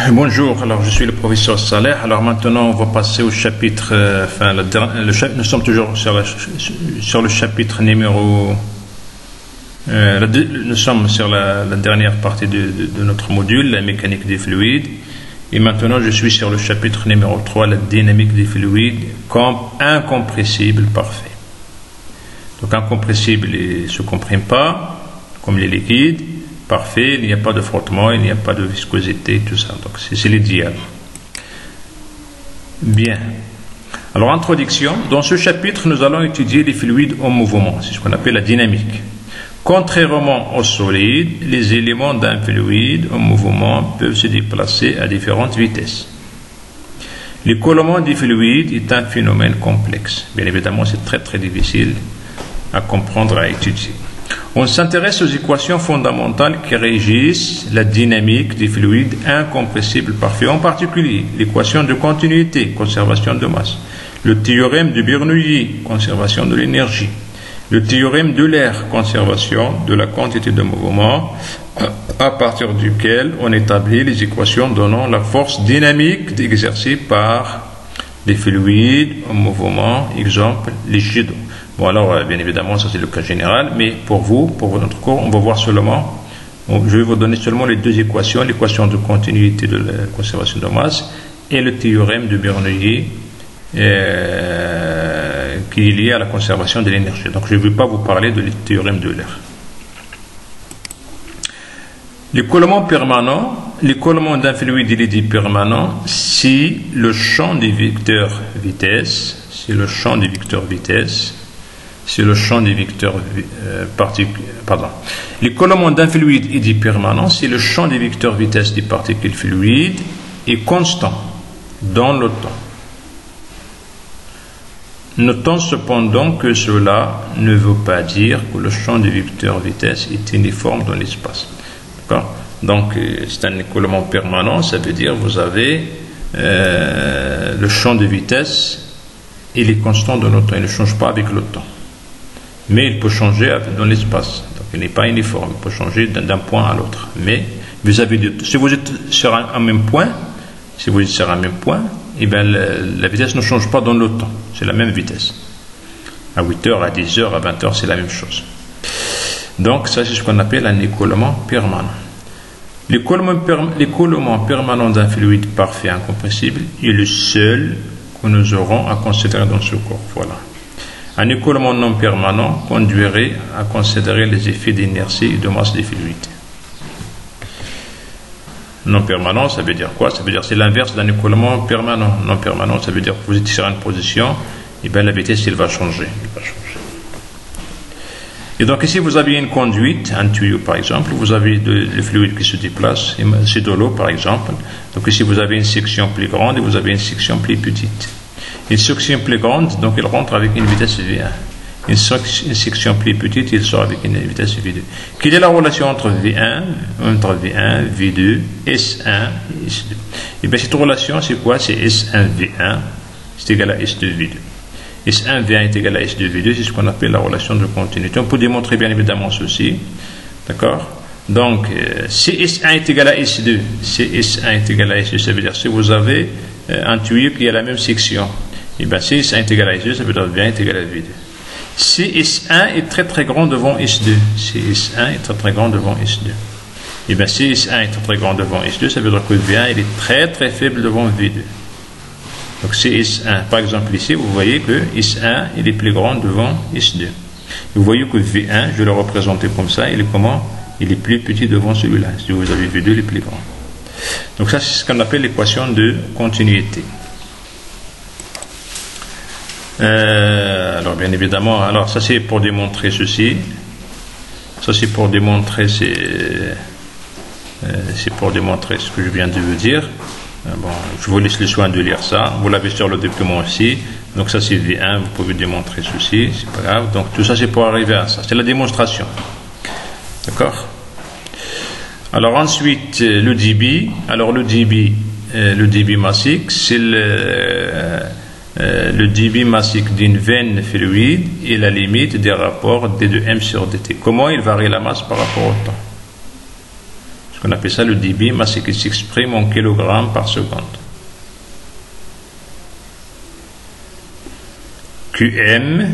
Bonjour, alors je suis le professeur Saleh. Alors maintenant on va passer au chapitre, nous sommes toujours sur le chapitre numéro, nous sommes sur la dernière partie de notre module, la mécanique des fluides. Et maintenant je suis sur le chapitre numéro 3, la dynamique des fluides, comme incompressible parfait. Donc incompressible, il ne se comprime pas, comme les liquides. Parfait, il n'y a pas de frottement, il n'y a pas de viscosité, tout ça. Donc c'est l'idéal. Bien. Alors introduction. Dans ce chapitre, nous allons étudier les fluides en mouvement. C'est ce qu'on appelle la dynamique. Contrairement aux solides, les éléments d'un fluide en mouvement peuvent se déplacer à différentes vitesses. L'écoulement des fluides est un phénomène complexe. Bien évidemment, c'est très difficile à comprendre, à étudier. On s'intéresse aux équations fondamentales qui régissent la dynamique des fluides incompressibles parfaits, en particulier l'équation de continuité, conservation de masse, le théorème de Bernoulli, conservation de l'énergie, le théorème d'Euler, conservation de la quantité de mouvement, à partir duquel on établit les équations donnant la force dynamique exercée par les fluides en mouvement, exemple les jets d'eau. Bon alors, bien évidemment, ça c'est le cas général, mais pour vous, pour notre cours, on va voir seulement, je vais vous donner seulement les deux équations, l'équation de continuité de la conservation de masse et le théorème de Bernoulli qui est lié à la conservation de l'énergie. Donc je ne vais pas vous parler de le théorème d'Euler. L'écoulement permanent, l'écoulement d'un fluide il est dit permanent si le champ des vecteurs vitesse, l'écoulement d'un fluide est dit permanent si le champ des vecteurs vitesse des particules fluides est constant dans le temps. Notons cependant que cela ne veut pas dire que le champ des vecteurs vitesse est uniforme dans l'espace. D'accord ? Donc c'est un écoulement permanent, ça veut dire que vous avez le champ de vitesse, il est constant dans le temps, il ne change pas avec le temps. Mais il peut changer dans l'espace. Donc il n'est pas uniforme, il peut changer d'un point à l'autre. Mais vis-à-vis de, si vous êtes sur un même point, eh bien, la vitesse ne change pas dans le temps. C'est la même vitesse. À 8h, à 10h, à 20h, c'est la même chose. Donc ça c'est ce qu'on appelle un écoulement permanent. L'écoulement permanent d'un fluide parfait incompressible est le seul que nous aurons à considérer dans ce cours. Voilà. Un écoulement non permanent conduirait à considérer les effets d'inertie et de masse des fluides. Non permanent, ça veut dire quoi? Ça veut dire c'est l'inverse d'un écoulement permanent. Non permanent, ça veut dire que vous êtes sur une position, et bien la vitesse, elle va changer. Et donc ici, vous avez une conduite, un tuyau par exemple, vous avez le fluide qui se déplace, c'est de l'eau par exemple. Donc ici, vous avez une section plus grande et vous avez une section plus petite. Une section plus grande, donc elle rentre avec une vitesse V1. Une section plus petite, il sort avec une vitesse V2. Quelle est la relation entre V1, V2, S1 et S2? Et bien cette relation, c'est quoi? C'est S1, V1, c'est égal à S2, V2. S1, V1 est égal à S2, V2, c'est ce qu'on appelle la relation de continuité. On peut démontrer bien évidemment ceci. D'accord? Donc, si S1 est égal à S2, ça veut dire que si vous avez un tuyau qui a la même section, et bien si S1 est égal à S2, ça veut dire que V1 est égal à V2. Si S1 est très grand devant S2, et bien si S1 est très grand devant S2, ça veut dire que V1 il est très faible devant V2. Donc c'est S1. Par exemple ici, vous voyez que S1 il est plus grand devant S2. Vous voyez que V1, je vais le représenter comme ça, il est comment? Il est plus petit devant celui-là. Si vous avez V2, il est plus grand. Donc ça, c'est ce qu'on appelle l'équation de continuité. Alors bien évidemment, alors ça c'est pour démontrer ceci. Ça c'est pour démontrer ce que je viens de vous dire. Bon, je vous laisse le soin de lire ça. Vous l'avez sur le document aussi. Donc ça c'est V1, vous pouvez démontrer ceci, c'est pas grave. Donc tout ça c'est pour arriver à ça. C'est la démonstration. D'accord? Alors ensuite le débit. Alors le débit massique, c'est le débit massique d'une veine fluide et la limite des rapports d de m sur dt. Comment il varie la masse par rapport au temps? Ce qu'on appelle ça le débit massique, qui s'exprime en kilogrammes par seconde. Qm,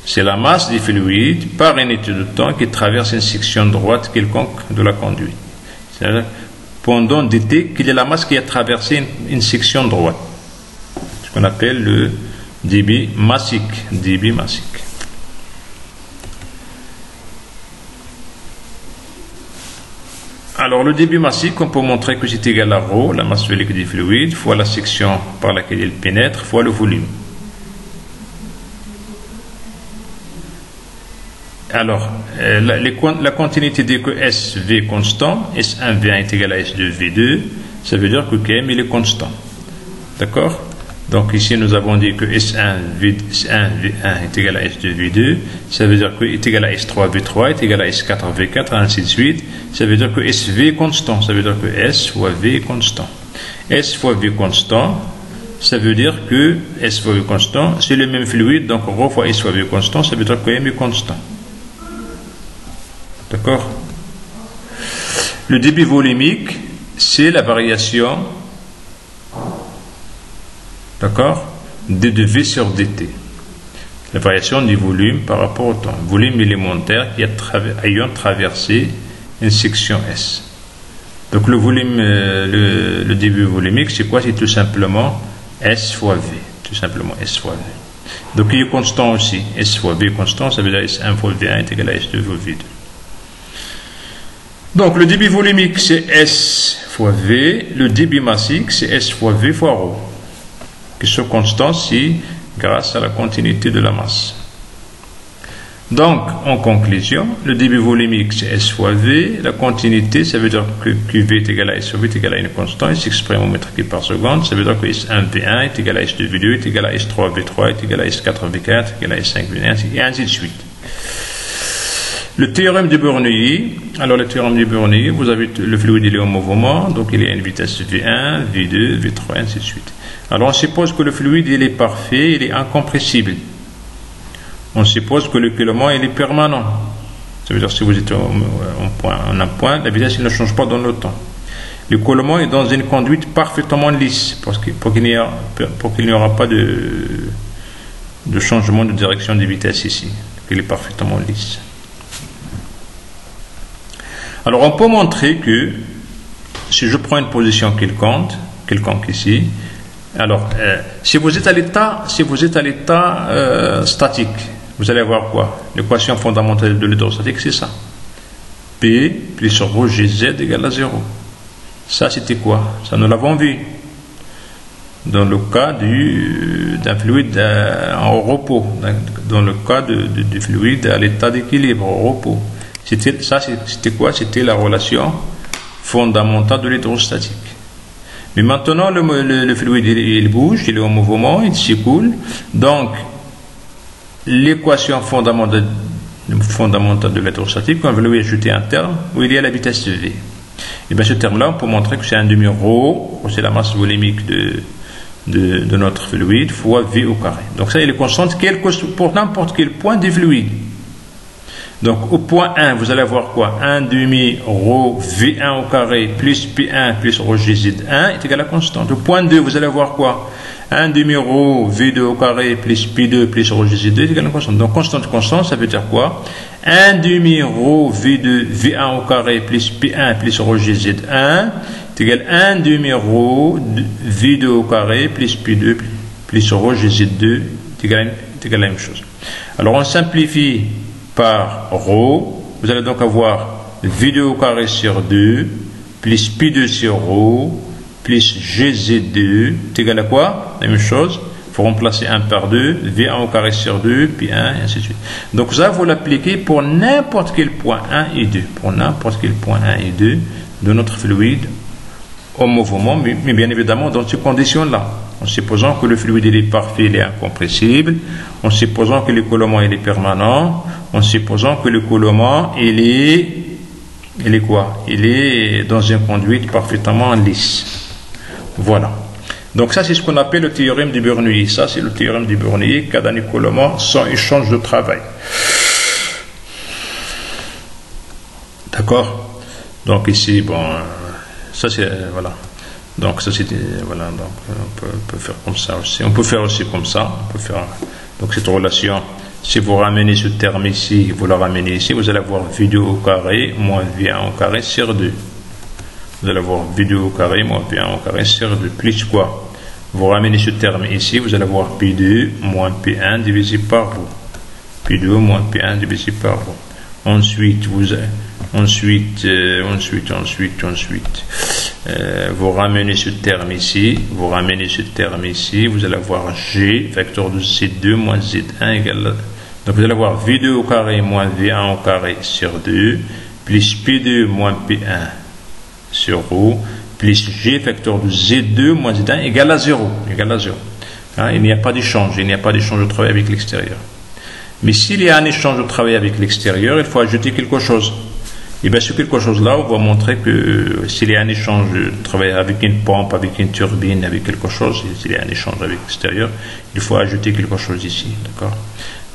c'est la masse du fluide par unité de temps qui traverse une section droite quelconque de la conduite. C'est-à-dire, pendant dt, quelle est la masse qui a traversé une section droite? Ce qu'on appelle le débit massique. Débit massique. Alors, le débit massique, on peut montrer que c'est égal à ρ, la masse véridique du fluide, fois la section par laquelle il pénètre, fois le volume. Alors, la continuité dit que SV est constant, S1V1 est égal à S2V2, ça veut dire que Km il est constant. D'accord? Donc ici nous avons dit que S1V1 est égal à S2V2, ça veut dire que est égal à S3V3 est égal à S4V4, ainsi de suite. Ça veut dire que SV est constant, ça veut dire que S fois V est constant. S fois V constant, ça veut dire que S fois V constant, c'est le même fluide, donc ρ fois S fois V constant, ça veut dire que M est constant. D'accord? Le débit volumique, c'est la variation, d'accord, de V sur dt. La variation du volume par rapport au temps. Volume élémentaire ayant traversé une section S. Donc le volume, le débit volumique, c'est quoi? C'est tout simplement S fois V. Tout simplement S fois V. Donc il est constant aussi. S fois V constant, ça veut dire S1 fois V1 est égal à S2 fois V2. Donc le débit volumique c'est S fois V, le débit massique c'est S fois V fois ρ, qui sont constants si grâce à la continuité de la masse. Donc en conclusion, le débit volumique c'est S fois V, la continuité ça veut dire que QV est égal à S fois V est égal à une constante, il s'exprime en mètres cubes par seconde, ça veut dire que S1V1 est égal à S2V2 est égal à S3V3 est égal à S4V4 est égal à S5V1 et ainsi de suite. Le théorème de Bernoulli, alors le théorème de Bernoulli, vous avez le fluide il est en mouvement, donc il est à une vitesse V1, V2, V3, ainsi de suite. Alors on suppose que le fluide il est parfait, il est incompressible. On suppose que le coulement il est permanent. Ça veut dire que si vous êtes en un point, la vitesse ne change pas dans le temps. Le coulement est dans une conduite parfaitement lisse, pour qu'il n'y aura pas de changement de direction de vitesse ici. Il est parfaitement lisse. Alors on peut montrer que si je prends une position quelconque ici, alors si vous êtes à l'état statique, vous allez avoir quoi? L'équation fondamentale de l'hydrostatique c'est ça. P plus ρ Gz égale à 0. Ça c'était quoi? Ça nous l'avons vu dans le cas d'un fluide en repos, dans le cas du fluide à l'état d'équilibre au repos. C'était quoi? C'était la relation fondamentale de l'hydrostatique. Mais maintenant, le fluide, il bouge, il est en mouvement, il s'écoule. Donc, l'équation fondamentale de l'hydrostatique, on va lui ajouter un terme où il y a la vitesse V. Et bien, ce terme-là, on peut montrer que c'est un demi-ρ, c'est la masse volumique de notre fluide, fois V au carré. Donc, ça, il est constant pour n'importe quel point du fluide. Donc au point 1, vous allez avoir quoi? 1 demi ρ V1 au carré plus P1 plus ρ Gz1 est égal à constante. Au point 2, vous allez avoir quoi? 1 demi ρ V2 au carré plus P2 plus ρ Gz2 est égal à constante. Donc constante, ça veut dire quoi? 1 demi ρ V2 V1 au carré plus P1 plus ρ Gz1 est égal à 1 demi ρ V2 au carré plus P2 plus ρ Gz2 est égal à la même chose. Alors on simplifie par ρ, vous allez donc avoir V2 au carré sur 2 plus P2 sur ρ plus Gz2 est égal à quoi? La même chose, il faut remplacer 1 par 2, V1 au carré sur 2, puis 1, et ainsi de suite. Donc ça, vous l'appliquez pour n'importe quel point 1 et 2, pour n'importe quel point 1 et 2 de notre fluide au mouvement, mais bien évidemment dans ces conditions-là. En supposant que le fluide il est parfait, il est incompressible, en supposant que le coulement il est permanent, en supposant que le coulement il est quoi? Il est dans une conduite parfaitement lisse. Voilà. Donc ça c'est ce qu'on appelle le théorème de Bernoulli. Ça c'est le théorème de Bernoulli, cas d'un coulement sans échange de travail. D'accord? Donc ici, bon, ça c'est, voilà. Donc ça c'est, voilà, donc on peut faire comme ça aussi. On peut faire aussi comme ça. On peut faire, donc cette relation, si vous ramenez ce terme ici, vous le ramenez ici, vous allez avoir V2 au carré moins V1 au carré sur 2. Vous allez avoir V2 au carré moins V1 au carré sur 2. Plus quoi? Vous ramenez ce terme ici, vous allez avoir P2 moins P1 divisé par vous. P2 moins P1 divisé par vous. Ensuite, vous ramenez ce terme ici, vous allez avoir G, facteur de Z2 moins Z1 égale. Donc vous allez avoir V2 au carré moins V1 au carré sur 2, plus P2 moins P1 sur O, plus G, facteur de Z2 moins Z1 égale à 0. Hein, il n'y a pas d'échange, de travail avec l'extérieur. Mais s'il y a un échange de travail avec l'extérieur, il faut ajouter quelque chose. Et bien, ce quelque chose-là, on va montrer que s'il y a un échange de travail avec une pompe, avec une turbine, avec quelque chose, s'il y a un échange avec l'extérieur, il faut ajouter quelque chose ici. D'accord?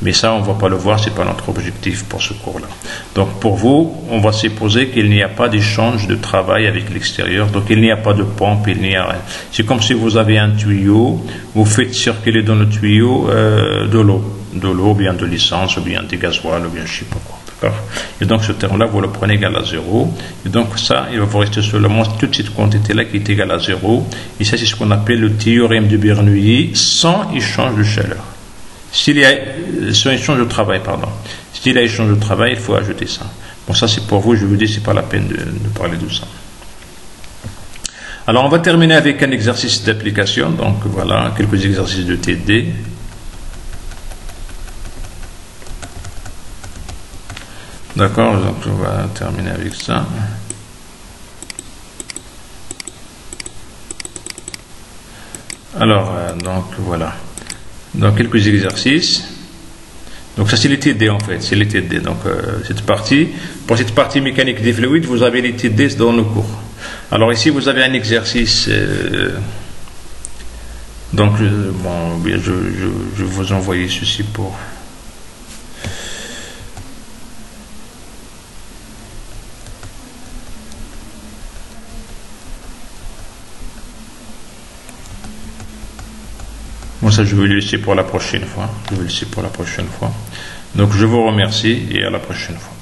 Mais ça, on ne va pas le voir, ce n'est pas notre objectif pour ce cours-là. Donc, pour vous, on va supposer qu'il n'y a pas d'échange de travail avec l'extérieur. Donc, il n'y a pas de pompe, il n'y a rien. C'est comme si vous avez un tuyau, vous faites circuler dans le tuyau de l'eau, ou bien de l'essence, ou bien du gasoil, ou bien je ne sais pas quoi. D'accord? Et donc, ce terme-là, vous le prenez égal à 0. Et donc, ça, il va vous rester seulement toute cette quantité-là qui est égale à 0. Et ça, c'est ce qu'on appelle le théorème de Bernoulli sans échange de chaleur. S'il y a sans échange de travail, S'il y a échange de travail, il faut ajouter ça. Bon, ça, c'est pour vous. Je vous dis, c'est pas la peine de parler de ça. Alors, on va terminer avec un exercice d'application. Donc, voilà, quelques exercices de TD. D'accord, donc on va terminer avec ça. Alors, donc voilà. Donc quelques exercices. Donc ça c'est les TD en fait, c'est les TD. Donc pour cette partie mécanique des fluides, vous avez les TD dans le cours. Alors ici vous avez un exercice. Donc bon, je vais vous envoyer ceci pour. Bon, ça, je vais le laisser pour la prochaine fois. Donc, je vous remercie et à la prochaine fois.